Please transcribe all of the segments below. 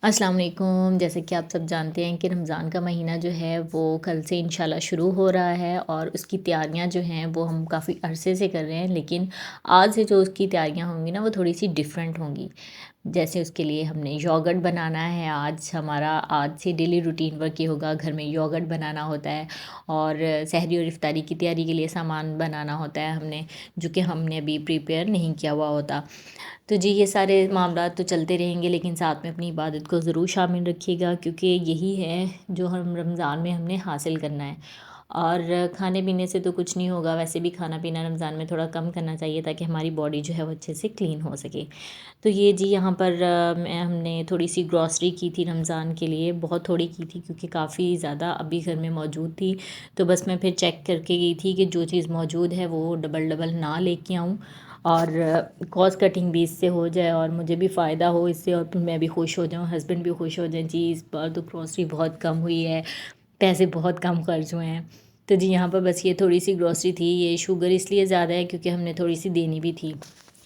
अस्सलाम वालेकुम। जैसे कि आप सब जानते हैं कि रमज़ान का महीना जो है वो कल से इंशाल्लाह शुरू हो रहा है और उसकी तैयारियां जो हैं वो हम काफ़ी अरसे से कर रहे हैं, लेकिन आज से जो उसकी तैयारियां होंगी ना वो थोड़ी सी डिफरेंट होंगी। जैसे उसके लिए हमने योगर्ट बनाना है। आज से डेली रूटीन वर्क ये होगा, घर में योगर्ट बनाना होता है और सहरी और इफ्तारी की तैयारी के लिए सामान बनाना होता है हमने, जो कि हमने अभी प्रिपेयर नहीं किया हुआ होता। तो जी ये सारे मामला तो चलते रहेंगे, लेकिन साथ में अपनी इबादत को ज़रूर शामिल रखिएगा, क्योंकि यही है जो हम रमज़ान में हमने हासिल करना है। और खाने पीने से तो कुछ नहीं होगा, वैसे भी खाना पीना रमज़ान में थोड़ा कम करना चाहिए ताकि हमारी बॉडी जो है वो अच्छे से क्लीन हो सके। तो ये जी यहाँ पर हमने थोड़ी सी ग्रॉसरी की थी रमज़ान के लिए, बहुत थोड़ी की थी क्योंकि काफ़ी ज़्यादा अभी घर में मौजूद थी। तो बस मैं फिर चेक करके गई थी कि जो चीज़ मौजूद है वो डबल डबल ना लेके आऊँ और कॉस्ट कटिंग भी इससे हो जाए और मुझे भी फ़ायदा हो इससे और मैं भी खुश हो जाऊँ, हस्बैंड भी खुश हो जाएँ। जी इस बार तो ग्रॉसरी बहुत कम हुई है, पैसे बहुत कम खर्च हुए हैं। तो जी यहाँ पर बस ये थोड़ी सी ग्रॉसरी थी। ये शुगर इसलिए ज़्यादा है क्योंकि हमने थोड़ी सी देनी भी थी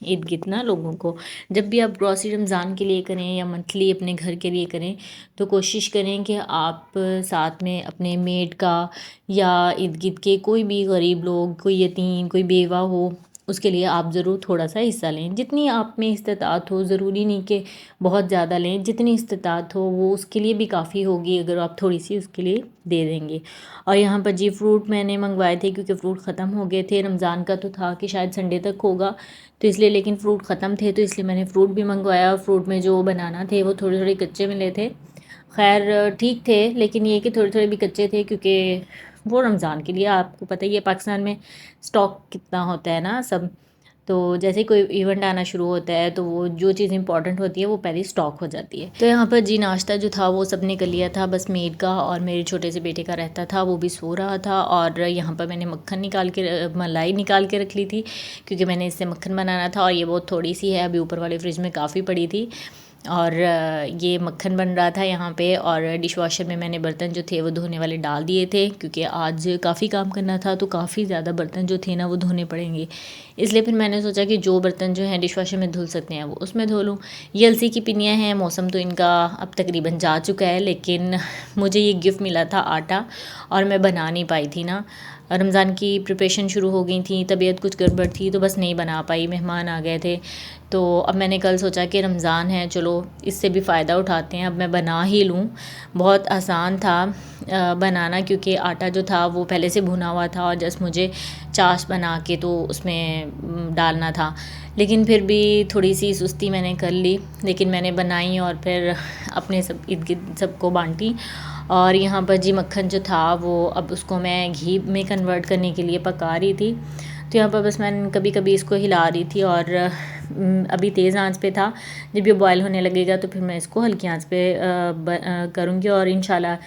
ईद गिफ्ट ना लोगों को। जब भी आप ग्रॉसरी रमज़ान के लिए करें या मंथली अपने घर के लिए करें तो कोशिश करें कि आप साथ में अपने मेड का या इर्द गिर्द के कोई भी गरीब लोग, कोई यतीम, कोई बेवा हो, उसके लिए आप ज़रूर थोड़ा सा हिस्सा लें। जितनी आप में इस्तिताअत हो, ज़रूरी नहीं कि बहुत ज़्यादा लें, जितनी इस्तिताअत हो वो उसके लिए भी काफ़ी होगी अगर आप थोड़ी सी उसके लिए दे देंगे। और यहाँ पर जी फ्रूट मैंने मंगवाए थे क्योंकि फ़्रूट ख़त्म हो गए थे। रमज़ान का तो था कि शायद संडे तक होगा, तो इसलिए, लेकिन फ़्रूट ख़त्म थे तो इसलिए मैंने फ़्रूट भी मंगवाया। और फ्रूट में जो बनाना थे वो थोड़े थोड़े कच्चे मिले थे। खैर ठीक थे, लेकिन ये कि थोड़े थोड़े भी कच्चे थे क्योंकि वो रमज़ान के लिए आपको पता ही है पाकिस्तान में स्टॉक कितना होता है ना सब। तो जैसे ही कोई इवेंट आना शुरू होता है तो वो जो चीज़ इंपॉर्टेंट होती है वो पहले स्टॉक हो जाती है। तो यहाँ पर जी नाश्ता जो था वो सबने कर लिया था, बस मेड का और मेरे छोटे से बेटे का रहता था, वो भी सो रहा था। और यहाँ पर मैंने मक्खन निकाल के मलाई निकाल के रख ली थी क्योंकि मैंने इससे मक्खन बनाना था और ये बहुत थोड़ी सी है, अभी ऊपर वाले फ्रिज में काफ़ी पड़ी थी। और ये मक्खन बन रहा था यहाँ पे। और डिश वॉशर में मैंने बर्तन जो थे वो धोने वाले डाल दिए थे क्योंकि आज काफ़ी काम करना था, तो काफ़ी ज़्यादा बर्तन जो थे ना वो धोने पड़ेंगे। इसलिए फिर मैंने सोचा कि जो बर्तन जो हैं डिश वॉशर में धुल सकते हैं वो उसमें धो लूँ। ये अलसी की पिनियाँ हैं, मौसम तो इनका अब तकरीबन जा चुका है, लेकिन मुझे ये गिफ्ट मिला था आटा और मैं बना नहीं पाई थी ना। रमज़ान की प्रिपरेशन शुरू हो गई थी, तबीयत कुछ गड़बड़ थी तो बस नहीं बना पाई, मेहमान आ गए थे। तो अब मैंने कल सोचा कि रमज़ान है, चलो इससे भी फ़ायदा उठाते हैं, अब मैं बना ही लूँ। बहुत आसान था बनाना क्योंकि आटा जो था वो पहले से भुना हुआ था और जस्ट मुझे चाश बना के तो उसमें डालना था। लेकिन फिर भी थोड़ी सी सुस्ती मैंने कर ली, लेकिन मैंने बनाई और फिर अपने सब इर्द गिर्द सबको बांटी। और यहाँ पर जी मक्खन जो था वो अब उसको मैं घी में कन्वर्ट करने के लिए पका रही थी। तो यहाँ पर बस मैं कभी कभी इसको हिला रही थी और अभी तेज़ आंच पे था। जब ये बॉयल होने लगेगा तो फिर मैं इसको हल्की आंच पे करूँगी और इंशाल्लाह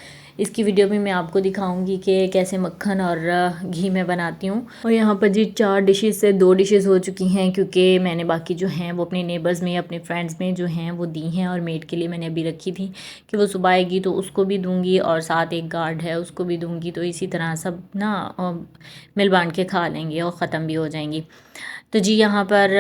इसकी वीडियो भी मैं आपको दिखाऊंगी कि कैसे मक्खन और घी में बनाती हूँ। और यहाँ पर जी 4 डिशेज़ से 2 डिशेज़ हो चुकी हैं क्योंकि मैंने बाकी जो हैं वो अपने नेबर्स में, अपने फ्रेंड्स में जो हैं वो दी हैं। और मेड के लिए मैंने अभी रखी थी कि वो सुबह आएगी तो उसको भी दूँगी और साथ एक गार्ड है उसको भी दूँगी। तो इसी तरह सब ना मिल बांट के खा लेंगे और ख़त्म भी हो जाएंगी। तो जी यहाँ पर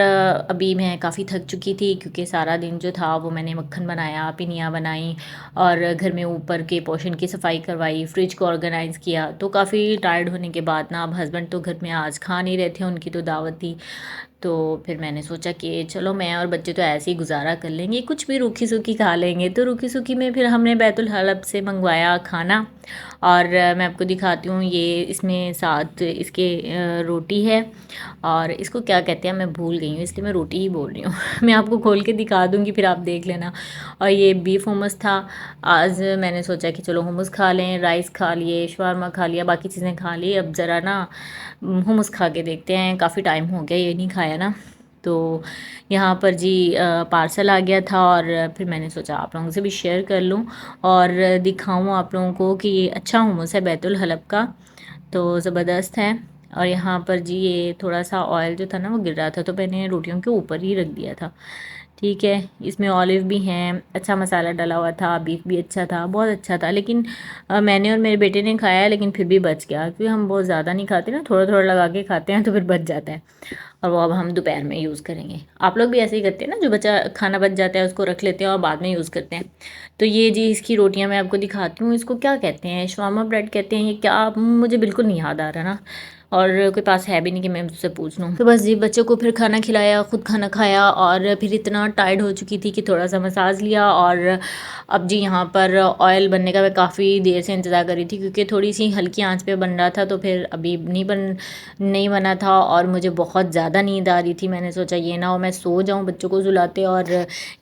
अभी मैं काफ़ी थक चुकी थी क्योंकि सारा दिन जो था वो मैंने मक्खन बनाया, पिनियाँ बनाई और घर में ऊपर के पोर्शन की सफाई करवाई, फ्रिज को ऑर्गेनाइज़ किया। तो काफ़ी टायर्ड होने के बाद ना, अब हस्बैंड तो घर में आज खा नहीं रहे थे, उनकी तो दावत थी। तो फिर मैंने सोचा कि चलो मैं और बच्चे तो ऐसे ही गुजारा कर लेंगे, कुछ भी रूखी सूखी खा लेंगे। तो रूखी सूखी में फिर हमने बैतुल हलब से मंगवाया खाना। और मैं आपको दिखाती हूँ, ये इसमें साथ इसके रोटी है और इसको क्या कहते हैं मैं भूल गई हूँ, इसलिए मैं रोटी ही बोल रही हूँ मैं आपको खोल के दिखा दूँगी फिर आप देख लेना। और ये बीफ हुमस था। आज मैंने सोचा कि चलो हुमस खा लें, राइस खा लिए, शवारमा खा लिया, बाकी चीज़ें खा ली, अब ज़रा ना हुमस खा के देखते हैं, काफ़ी टाइम हो गया ये नहीं खाया ना। तो यहाँ पर जी पार्सल आ गया था और फिर मैंने सोचा आप लोगों से भी शेयर कर लूँ और दिखाऊँ आप लोगों को कि ये अच्छा हुमस है बैतुल हलब का, तो ज़बरदस्त है। और यहाँ पर जी ये थोड़ा सा ऑयल जो था ना वो गिर रहा था तो मैंने रोटियों के ऊपर ही रख दिया था। ठीक है, इसमें ऑलिव भी हैं, अच्छा मसाला डला हुआ था, बीफ भी अच्छा था, बहुत अच्छा था। लेकिन मैंने और मेरे बेटे ने खाया लेकिन फिर भी बच गया, क्योंकि हम बहुत ज़्यादा नहीं खाते ना, थोड़ा थोड़ा लगा के खाते हैं तो फिर बच जाता है। और वो अब हम दोपहर में यूज़ करेंगे। आप लोग भी ऐसे ही करते हैं ना, जो बचा खाना बच जाता है उसको रख लेते हैं और बाद में यूज़ करते हैं। तो ये जी इसकी रोटियां मैं आपको दिखाती हूँ। इसको क्या कहते हैं, शवामा ब्रेड कहते हैं, ये क्या, मुझे बिल्कुल नहीं याद आ रहा ना, और कोई पास है भी नहीं कि मैं उससे पूछ लूँ। तो बस जी बच्चों को फिर खाना खिलाया, खुद खाना खाया, और फिर इतना टायर्ड हो चुकी थी कि थोड़ा सा मसाज लिया। और अब जी यहाँ पर ऑयल बनने का मैं काफ़ी देर से इंतज़ार कर रही थी, क्योंकि थोड़ी सी हल्की आंच पे बन रहा था, तो फिर अभी नहीं बना था और मुझे बहुत ज़्यादा नींद आ रही थी। मैंने सोचा ये ना हो मैं सो जाऊँ बच्चों को सुलाते और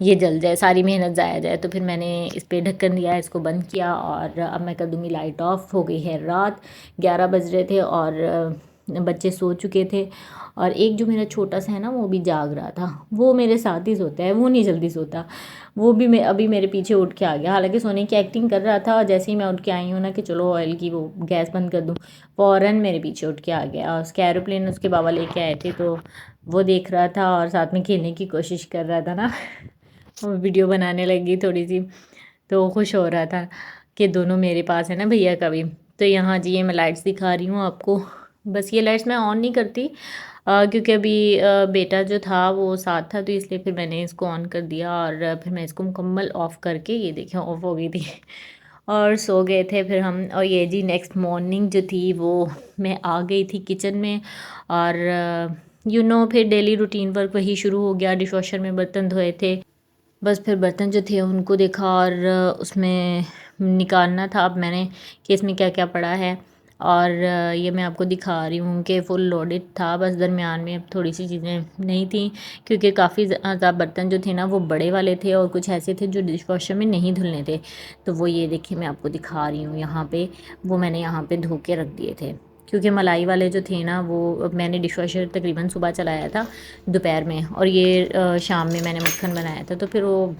ये जल जाए, सारी मेहनत ज़ाया जाए। तो फिर मैंने इस पर ढक्कन दिया, इसको बंद किया, और अब मैं कर दूँगी लाइट ऑफ। हो गई है रात, 11 बज रहे थे और बच्चे सो चुके थे। और एक जो मेरा छोटा सा है ना, वो भी जाग रहा था। वो मेरे साथ ही सोता है, वो नहीं जल्दी सोता। वो भी मैं अभी मेरे पीछे उठ के आ गया, हालांकि सोने की एक्टिंग कर रहा था, और जैसे ही मैं उठ के आई हूँ ना कि चलो ऑयल की वो गैस बंद कर दूँ, फ़ौरन मेरे पीछे उठ के आ गया। और उसके एरोप्लेन उसके बाबा लेके आए थे, तो वो देख रहा था और साथ में खेलने की कोशिश कर रहा था ना। वो वीडियो बनाने लगी थोड़ी सी, तो वो खुश हो रहा था कि दोनों मेरे पास है ना भैया का भी। तो यहाँ जी ये मैं लाइट्स दिखा रही हूँ आपको। बस ये लाइट्स मैं ऑन नहीं करती, क्योंकि अभी बेटा जो था वो साथ था, तो इसलिए फिर मैंने इसको ऑन कर दिया, और फिर मैं इसको मुकम्मल ऑफ़ करके, ये देखिए ऑफ़ हो गई थी। और सो गए थे फिर हम। और ये जी नेक्स्ट मॉर्निंग जो थी वो मैं आ गई थी किचन में, और फिर डेली रूटीन वर्क वही शुरू हो गया। डिशवॉशर में बर्तन धोए थे, बस फिर बर्तन जो थे उनको देखा, और उसमें निकालना था अब मैंने कि इसमें क्या क्या पड़ा है। और ये मैं आपको दिखा रही हूँ कि फुल लोडेड था, बस दरमियान में अब थोड़ी सी चीज़ें नहीं थी, क्योंकि काफ़ी ज़्यादा बर्तन जो थे ना वो बड़े वाले थे, और कुछ ऐसे थे जो डिशवॉशर में नहीं धुलने थे। तो वो ये देखिए मैं आपको दिखा रही हूँ यहाँ पे, वो मैंने यहाँ पे धो के रख दिए थे, क्योंकि मलाई वाले जो थे ना वो मैंने डिशवॉशर तकरीबन सुबह चलाया था दोपहर में, और ये शाम में मैंने मक्खन बनाया था, तो फिर वो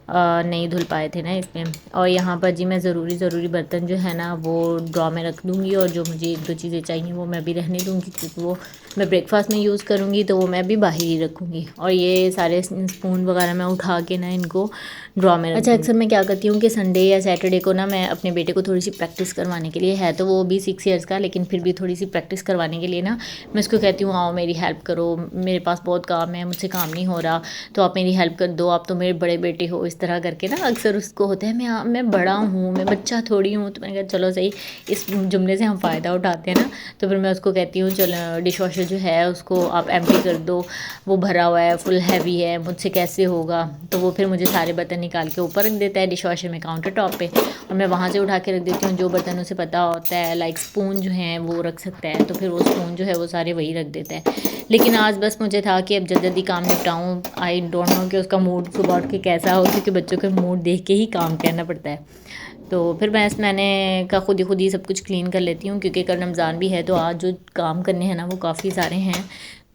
नहीं धुल पाए थे ना इसमें। और यहाँ पर जी मैं ज़रूरी बर्तन जो है ना वो ड्रॉ में रख दूँगी, और जो मुझे एक दो चीज़ें चाहिए वो मैं भी रहने दूँगी, क्योंकि वो मैं ब्रेकफास्ट में यूज़ करूँगी, तो वो मैं भी बाहर ही रखूँगी। और ये सारे स्पून वगैरह मैं उठा के ना इनको ड्रॉ में रख अच्छा, अक्सर मैं क्या करती हूँ कि संडे या सैटरडे को ना मैं अपने बेटे को थोड़ी सी प्रैक्टिस करवाने के लिए, है तो वो भी 6 ईयर्स का, लेकिन फिर भी थोड़ी सी प्रैक्टिस करवाने के लिए ना मैं उसको कहती हूँ आओ मेरी हेल्प करो, मेरे पास बहुत काम है, मुझसे काम नहीं हो रहा, तो आप मेरी हेल्प कर दो, आप तो मेरे बड़े बेटे हो। इस तरह करके ना अक्सर उसको होता है मैं बड़ा हूँ, मैं बच्चा थोड़ी हूँ। तो मैंने कहा चलो सही, इस जुमले से हम फ़ायदा उठाते हैं ना। तो फिर मैं उसको कहती हूँ चलो डिश वॉशर जो है उसको आप एम्प्टी कर दो, वो भरा हुआ है, फुल हैवी है, मुझसे कैसे होगा। तो वो फिर मुझे सारे बर्तन निकाल के ऊपर रख देता है डिश वॉशर में काउंटर टॉप पे, और मैं वहाँ से उठा के रख देती हूँ। जो बर्तन उसे पता होता है लाइक स्पून जो हैं वो रख सकता है, तो फिर वो स्पून जो है वो सारे वही रख देता है। लेकिन आज बस मुझे था कि अब जल्दी काम निपटाऊँ। आई डोंट नो कि उसका मूड सुबह उठ के कैसा हो, क्योंकि बच्चों के मूड देख के ही काम करना पड़ता है। तो फिर मैंने का खुद ही सब कुछ क्लीन कर लेती हूँ, क्योंकि कल रमज़ान भी है, तो आज जो काम करने हैं ना वो काफ़ी सारे हैं,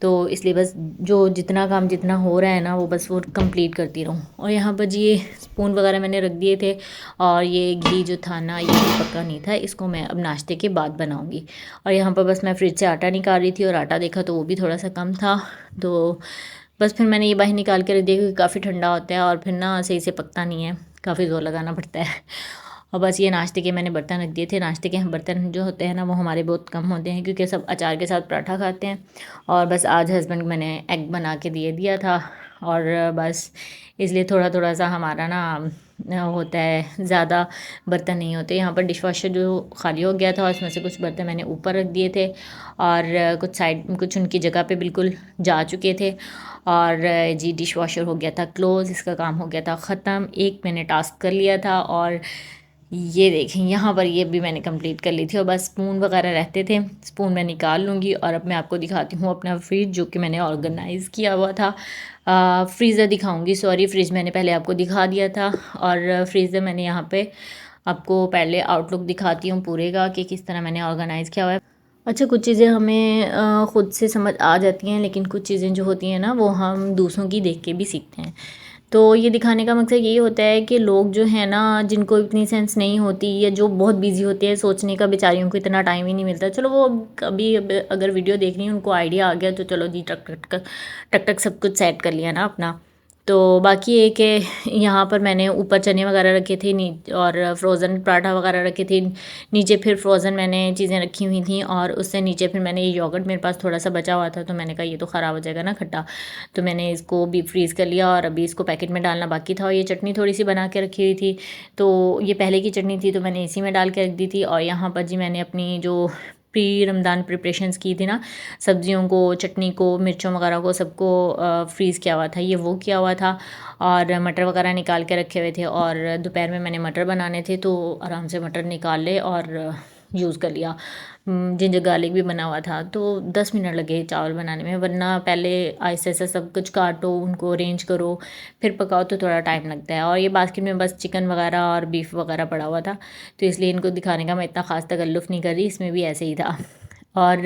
तो इसलिए बस जो जितना काम जितना हो रहा है ना वो बस वो कंप्लीट करती रहूँ। और यहाँ पर जी ये स्पून वगैरह मैंने रख दिए थे, और ये घी जो था ना ये भी पक्का नहीं था, इसको मैं अब नाश्ते के बाद बनाऊँगी। और यहाँ पर बस मैं फ्रिज से आटा निकाल रही थी, और आटा देखा तो वो भी थोड़ा सा कम था, तो बस फिर मैंने ये बाहर निकाल के रख दिया, क्योंकि काफ़ी ठंडा होता है और फिर ना सही से पकता नहीं है, काफ़ी ज़ोर लगाना पड़ता है। और बस ये नाश्ते के मैंने बर्तन रख दिए थे। नाश्ते के बर्तन जो होते हैं ना वो हमारे बहुत कम होते हैं, क्योंकि सब अचार के साथ पराठा खाते हैं। और बस आज हस्बैंड को मैंने एग बना के दिया था, और बस इसलिए थोड़ा थोड़ा सा हमारा ना होता है, ज़्यादा बर्तन नहीं होते। यहाँ पर डिशवॉशर जो खाली हो गया था उसमें से कुछ बर्तन मैंने ऊपर रख दिए थे, और कुछ उनकी जगह पे बिल्कुल जा चुके थे। और जी डिशवॉशर हो गया था क्लोज़, इसका काम हो गया था ख़त्म। एक मैंने टास्क कर लिया था, और ये देखें यहाँ पर ये भी मैंने कंप्लीट कर ली थी। और बस स्पून वगैरह रहते थे, स्पून मैं निकाल लूँगी। और अब मैं आपको दिखाती हूँ अपना फ्रिज, जो कि मैंने ऑर्गेनाइज़ किया हुआ था। फ्रीज़र दिखाऊंगी, सॉरी फ्रिज मैंने पहले आपको दिखा दिया था। और फ्रीज़र मैंने यहाँ पे आपको पहले आउटलुक दिखाती हूँ पूरे का कि किस तरह मैंने ऑर्गेनाइज़ किया हुआ है। अच्छा, कुछ चीज़ें हमें ख़ुद से समझ आ जाती हैं, लेकिन कुछ चीज़ें जो होती हैं ना वो हम दूसरों की देख के भी सीखते हैं। तो ये दिखाने का मकसद यही होता है कि लोग जो है ना जिनको इतनी सेंस नहीं होती, या जो बहुत बिजी होते हैं, सोचने का बेचारियों को इतना टाइम ही नहीं मिलता। चलो वो कभी अगर वीडियो देखनी है उनको आइडिया आ गया तो चलो जी टक टक टक टक टक सब कुछ सेट कर लिया ना अपना। तो बाकी ये कि यहाँ पर मैंने ऊपर चने वगैरह रखे थे नी और फ्रोज़न पराठा वगैरह रखे थे, नीचे फिर फ्रोज़न मैंने चीज़ें रखी हुई थी और उससे नीचे फिर मैंने ये योगर्ट मेरे पास थोड़ा सा बचा हुआ था, तो मैंने कहा ये तो ख़राब हो जाएगा ना खट्टा, तो मैंने इसको भी फ्रीज़ कर लिया और अभी इसको पैकेट में डालना बाकी था। और ये चटनी थोड़ी सी बना के रखी हुई थी, तो ये पहले की चटनी थी तो मैंने इसी में डाल के रख दी थी। और यहाँ पर जी मैंने अपनी जो प्री रमज़ान प्रिपरेशंस की थी ना, सब्जियों को, चटनी को, मिर्चों वगैरह को सबको फ्रीज़ किया हुआ था, ये वो किया हुआ था। और मटर वगैरह निकाल के रखे हुए थे और दोपहर में मैंने मटर बनाने थे तो आराम से मटर निकाल ले और यूज़ कर लिया। जिंजर गार्लिक भी बना हुआ था, तो 10 मिनट लगे चावल बनाने में, वरना पहले ऐसे ऐसे सब कुछ काटो, उनको अरेंज करो, फिर पकाओ तो थोड़ा टाइम लगता है। और ये बास्केट में बस चिकन वगैरह और बीफ वगैरह पड़ा हुआ था, तो इसलिए इनको दिखाने का मैं इतना ख़ास तकल्लुफ़ नहीं कर रही, इसमें भी ऐसे ही था। और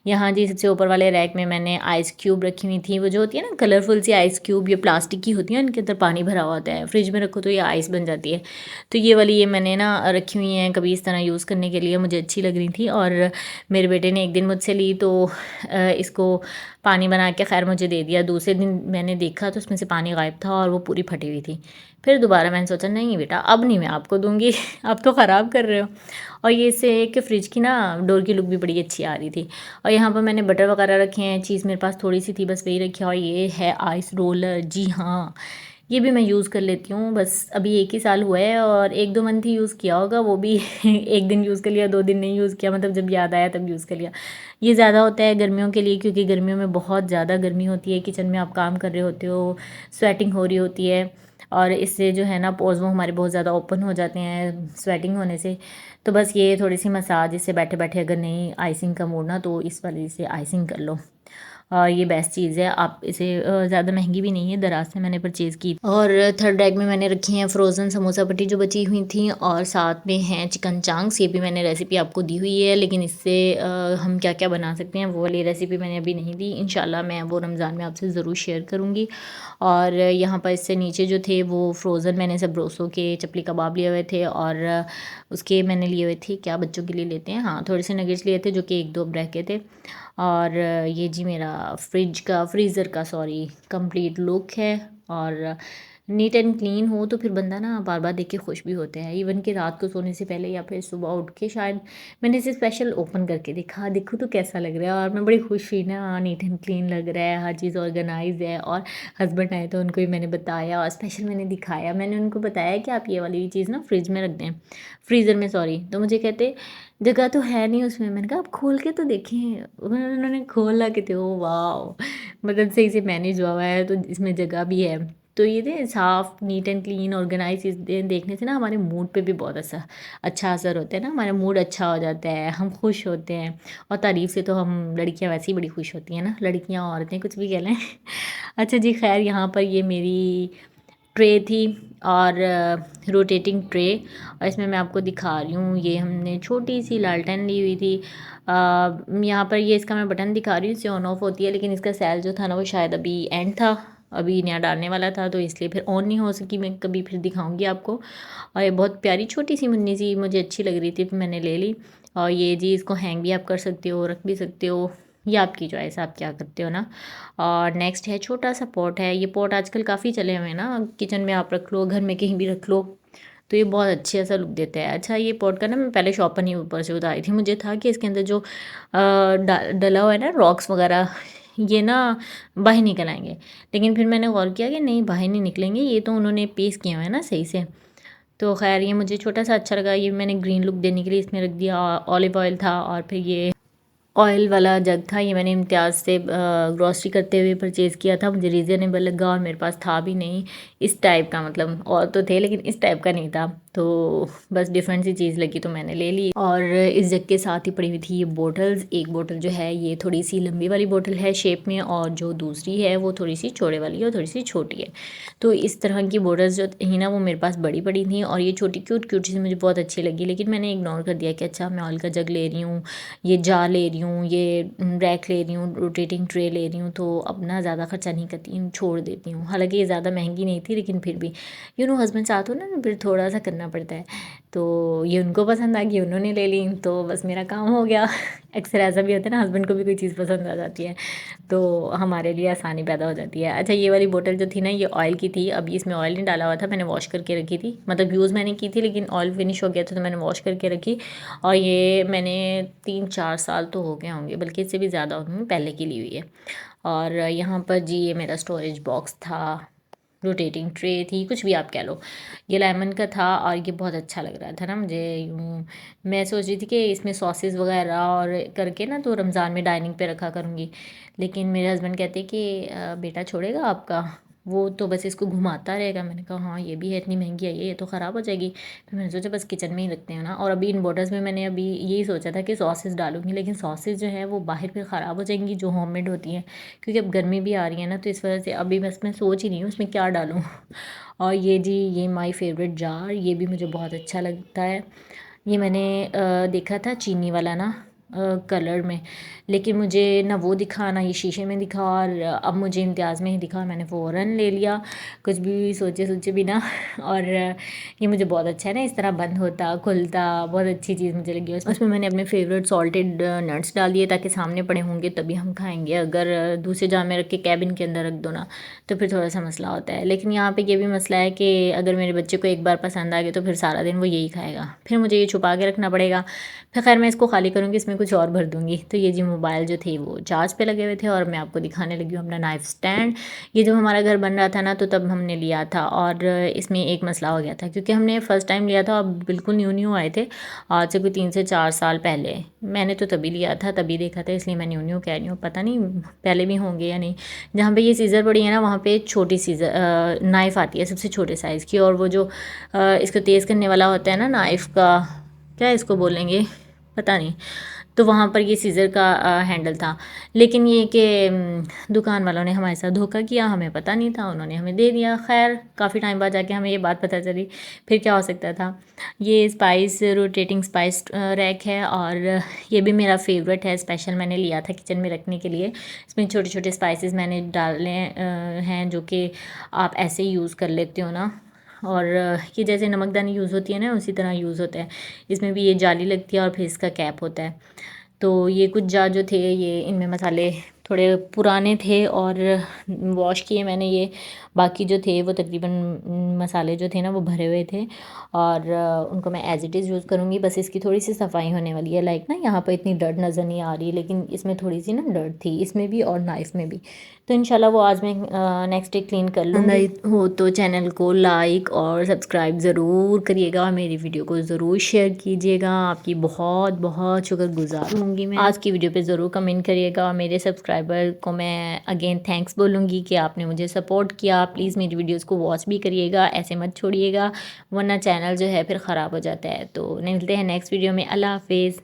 यहाँ जी सबसे ऊपर वाले रैक में मैंने आइस क्यूब रखी हुई थी, वो जो होती है ना कलरफुल सी आइस क्यूब, ये प्लास्टिक की होती है, इनके अंदर पानी भरा हुआ होता है, फ्रिज में रखो तो ये आइस बन जाती है। तो ये वाली ये मैंने ना रखी हुई हैं कभी इस तरह यूज़ करने के लिए, मुझे अच्छी लग रही थी। और मेरे बेटे ने एक दिन मुझसे ली तो इसको पानी बना के खैर मुझे दे दिया, दूसरे दिन मैंने देखा तो उसमें से पानी गायब था और वो पूरी फटी हुई थी। फिर दोबारा मैंने सोचा नहीं बेटा अब नहीं मैं आपको दूंगी आप तो ख़राब कर रहे हो। और ये इससे कि फ़्रिज की ना डोर की लुक भी बड़ी अच्छी आ रही थी। और यहाँ पर मैंने बटर वगैरह रखे हैं, चीज़ मेरे पास थोड़ी सी थी बस वही रखी है। और ये है आइस रोलर, जी हाँ ये भी मैं यूज़ कर लेती हूँ, बस अभी 1 ही साल हुआ है और 1-2 मंथ ही यूज़ किया होगा, वो भी 1 दिन यूज़ कर लिया, 2 दिन नहीं यूज़ किया, मतलब जब याद आया तब यूज़ कर लिया। ये ज़्यादा होता है गर्मियों के लिए, क्योंकि गर्मियों में बहुत ज़्यादा गर्मी होती है, किचन में आप काम कर रहे होते हो, स्वेटिंग हो रही होती है और इससे जो है ना पोर्स वो हमारे बहुत ज़्यादा ओपन हो जाते हैं स्वेटिंग होने से। तो बस ये थोड़ी सी मसाज, इससे बैठे बैठे अगर नहीं आइसिंग का मूड ना, तो इस वाली से आइसिंग कर लो। ये बेस्ट चीज़ है, आप इसे ज़्यादा महंगी भी नहीं है, दराज से मैंने परचेज़ की। और थर्ड रैक में मैंने रखी हैं फ्रोज़न समोसा पट्टी जो बची हुई थी, और साथ में हैं चिकन चांक्स, ये भी मैंने रेसिपी आपको दी हुई है, लेकिन इससे हम क्या क्या बना सकते हैं वो वाली रेसिपी मैंने अभी नहीं दी, इंशाल्लाह मैं वो रमज़ान में आपसे ज़रूर शेयर करूँगी। और यहाँ पर इससे नीचे जो थे वो फ्रोज़न मैंने सब ब्रोसो के चपली कबाब लिए हुए थे, और उसके मैंने लिए हुए थे, क्या बच्चों के लिए लेते हैं, हाँ थोड़े से नगेट्स लिए थे जो कि 1-2 ब्रेक के थे। और ये जी मेरा फ्रीज़र का सॉरी कंप्लीट लुक है। और नीट एंड क्लीन हो तो फिर बंदा ना बार बार देख के खुश भी होता है, इवन कि रात को सोने से पहले या फिर सुबह उठ के शायद मैंने इसे स्पेशल ओपन करके देखा, देखो तो कैसा लग रहा है, और मैं बड़ी खुश हुई ना, नीट एंड क्लीन लग रहा है, हर चीज़ ऑर्गेनाइज है। और हस्बैंड आए तो उनको भी मैंने बताया और स्पेशल मैंने दिखाया, मैंने उनको बताया कि आप ये वाली चीज़ ना फ्रिज में रख दें, फ्रीज़र में सॉरी, तो मुझे कहते जगह तो है नहीं उसमें, मैंने कहा आप खोल के तो देखें, उन्होंने खोला के थे, ओ वाह, मतलब सही से मैनेज हुआ है तो इसमें जगह भी है। तो ये थे साफ़ नीट एंड क्लीन ऑर्गेनाइज चीज़ें देखने से ना हमारे मूड पे भी बहुत अच्छा असर होता है ना, हमारा मूड अच्छा हो जाता है, हम खुश होते हैं। और तारीफ़ से तो हम लड़कियां वैसे ही बड़ी खुश होती हैं ना, लड़कियां औरतें कुछ भी कह लें। अच्छा जी खैर, यहाँ पर ये मेरी ट्रे थी और रोटेटिंग ट्रे, और इसमें मैं आपको दिखा रही हूँ, ये हमने छोटी सी लालटेन ली हुई थी। यहाँ पर ये इसका मैं बटन दिखा रही हूँ, इससे ऑन ऑफ होती है, लेकिन इसका सेल जो था ना वो शायद अभी एंड था, अभी नया डालने वाला था, तो इसलिए फिर ऑन नहीं हो सकी, मैं कभी फिर दिखाऊंगी आपको। और ये बहुत प्यारी छोटी सी मुन्नी सी मुझे अच्छी लग रही थी, फिर मैंने ले ली। और ये जी इसको हैंग भी आप कर सकते हो, रख भी सकते हो, ये आपकी चॉइस, आप क्या करते हो ना। और नेक्स्ट है छोटा सा पॉट है, ये पॉट आजकल काफ़ी चले हुए हैं ना, किचन में आप रख लो, घर में कहीं भी रख लो, तो ये बहुत अच्छे ऐसा लुक देता है। अच्छा ये पॉट का ना मैं पहले शॉप पर नहीं ऊपर से उतारी थी, मुझे था कि इसके अंदर जो डला हुआ है ना रॉक्स वगैरह, ये ना बाहर निकल आएंगे, लेकिन फिर मैंने गौर किया कि नहीं बाहर नहीं निकलेंगे, ये तो उन्होंने पेस्ट किए हुए हैं ना सही से। तो खैर ये मुझे छोटा सा अच्छा लगा, ये मैंने ग्रीन लुक देने के लिए इसमें रख दिया। ऑलिव ऑयल था और फिर ये ऑयल वाला जग था, ये मैंने इम्तियाज़ से ग्रॉसरी करते हुए परचेज़ किया था, मुझे रीज़नेबल लगा और मेरे पास था भी नहीं इस टाइप का, मतलब और तो थे लेकिन इस टाइप का नहीं था, तो बस डिफरेंट सी चीज़ लगी तो मैंने ले ली। और इस जग के साथ ही पड़ी हुई थी ये बोटल्स, एक बोतल जो है ये थोड़ी सी लंबी वाली बोतल है शेप में, और जो दूसरी है वो थोड़ी सी चौड़े वाली है और थोड़ी सी छोटी है। तो इस तरह की बोटल्स जो थी ना वो मेरे पास बड़ी पड़ी थी, और ये छोटी क्यूट क्यूट सी मुझे बहुत अच्छी लगी, लेकिन मैंने इग्नोर कर दिया कि अच्छा मैं ऑयल का जग ले रही हूँ, ये जार ले रही हूँ, ये रैक ले रही हूँ, रोटेटिंग ट्रे ले रही हूँ, तो अपना ज़्यादा ख़र्चा नहीं करती हूँ, छोड़ देती हूँ। हालांकि ये ज़्यादा महंगी नहीं थी, लेकिन फिर भी हस्बैंड साथ हो ना तो फिर थोड़ा सा करना पड़ता है। तो ये उनको पसंद आ गई, उन्होंने ले ली, तो बस मेरा काम हो गया। अक्सर ऐसा भी होता है ना, हस्बैंड को भी कोई चीज़ पसंद आ जाती है तो हमारे लिए आसानी पैदा हो जाती है। अच्छा, ये वाली बोतल जो थी ना, ये ऑयल की थी। अभी इसमें ऑयल नहीं डाला हुआ था, मैंने वॉश करके रखी थी, मतलब यूज़ मैंने की थी लेकिन ऑयल फिनिश हो गया था तो मैंने वॉश करके रखी। और ये मैंने 3-4 साल तो हो गए होंगे, बल्कि इससे भी ज़्यादा उन्होंने पहले की ली हुई है। और यहाँ पर जी ये मेरा स्टोरेज बॉक्स था, रोटेटिंग ट्रे थी, कुछ भी आप कह लो। ये लेमन का था और ये बहुत अच्छा लग रहा था ना मुझे। यूँ मैं सोच रही थी कि इसमें सॉसेस वगैरह और करके ना तो रमज़ान में डाइनिंग पे रखा करूँगी, लेकिन मेरे हस्बैंड कहते कि बेटा छोड़ेगा आपका, वो तो बस इसको घुमाता रहेगा। मैंने कहा हाँ ये भी है, इतनी महंगी है ये तो ख़राब हो जाएगी। फिर मैंने सोचा बस किचन में ही रखते हैं ना। और अभी इन बॉटल्स में मैंने अभी यही सोचा था कि सॉसेस डालूंगी, लेकिन सॉसेस जो है वो बाहर फिर ख़राब हो जाएंगी जो होममेड होती हैं, क्योंकि अब गर्मी भी आ रही है ना, तो इस वजह से अभी बस मैं सोच ही नहीं हूँ उसमें क्या डालूँ। और ये जी ये माय फेवरेट जार, ये भी मुझे बहुत अच्छा लगता है। ये मैंने देखा था चीनी वाला ना कलर में, लेकिन मुझे ना वो दिखा ना ये शीशे में दिखा, और अब मुझे इम्तियाज़ में ही दिखा, मैंने फ़ौरन ले लिया कुछ भी सोचे सोचे बिना। और ये मुझे बहुत अच्छा है ना, इस तरह बंद होता खुलता, बहुत अच्छी चीज़ मुझे लगी। उसमें मैंने अपने फेवरेट सॉल्टेड नट्स डाल दिए ताकि सामने पड़े होंगे तभी हम खाएंगे। अगर दूसरे जार में रख के कैबिन के अंदर रख दो ना तो फिर थोड़ा सा मसला होता है। लेकिन यहाँ पे ये भी मसला है कि अगर मेरे बच्चे को एक बार पसंद आ गया तो फिर सारा दिन वो यही खाएगा, फिर मुझे ये छुपा के रखना पड़ेगा। फिर खैर मैं इसको खाली करूँगी, इसमें कुछ और भर दूँगी। तो ये जी मोबाइल जो थे वो चार्ज पे लगे हुए थे, और मैं आपको दिखाने लगी हूँ अपना नाइफ स्टैंड। ये जब हमारा घर बन रहा था ना तो तब हमने लिया था, और इसमें एक मसला हो गया था क्योंकि हमने फ़र्स्ट टाइम लिया था, अब बिल्कुल न्यू न्यू आए थे, आज से कोई 3 से 4 साल पहले। मैंने तो तभी लिया था, तभी देखा था, इसलिए मैं न्यू न्यू कह रही हूँ, पता नहीं पहले भी होंगे या नहीं। जहाँ पे ये सीज़र पड़ी है ना वहाँ पे छोटी सीज़र नाइफ़ आती है सबसे छोटे साइज़ की, और वो जो इसको तेज़ करने वाला होता है ना नाइफ़ का, क्या इसको बोलेंगे पता नहीं, तो वहाँ पर ये सीज़र का हैंडल था। लेकिन ये कि दुकान वालों ने हमारे साथ धोखा किया, हमें पता नहीं था, उन्होंने हमें दे दिया। खैर काफ़ी टाइम बाद जाके हमें ये बात पता चली, फिर क्या हो सकता था। ये स्पाइस रोटेटिंग स्पाइस रैक है, और ये भी मेरा फेवरेट है, स्पेशल मैंने लिया था किचन में रखने के लिए। इसमें छोटे छोटे स्पाइसेस मैंने डाले हैं जो कि आप ऐसे ही यूज़ कर लेते हो ना, और ये जैसे नमकदानी यूज़ होती है ना उसी तरह यूज़ होता है। इसमें भी ये जाली लगती है और फिर इसका कैप होता है। तो ये कुछ जार जो थे ये इनमें मसाले थोड़े पुराने थे और वॉश किए मैंने ये, बाकी जो थे वो तकरीबन मसाले जो थे ना वो भरे हुए थे, और उनको मैं एज़ इट इज़ यूज़ करूँगी। बस इसकी थोड़ी सी सफाई होने वाली है, लाइक ना यहाँ पर इतनी डर्ट नज़र नहीं आ रही, लेकिन इसमें थोड़ी सी ना डर्ट थी, इसमें भी और नाइफ में भी। तो इंशाल्लाह वो आज मैं नेक्स्ट डे क्लीन कर लूँगी। हो तो चैनल को लाइक और सब्सक्राइब ज़रूर करिएगा, और मेरी वीडियो को ज़रूर शेयर कीजिएगा। आपकी बहुत बहुत शुक्रगुजार होंगी मैं। आज की वीडियो पे ज़रूर कमेंट करिएगा, और मेरे सब्सक्राइबर को मैं अगेन थैंक्स बोलूँगी कि आपने मुझे सपोर्ट किया। प्लीज़ मेरी वीडियोज़ को वॉच भी करिएगा, ऐसे मत छोड़िएगा वरना चैनल जो है फिर ख़राब हो जाता है। तो मिलते हैं नेक्स्ट वीडियो में। अल्लाह हाफिज़।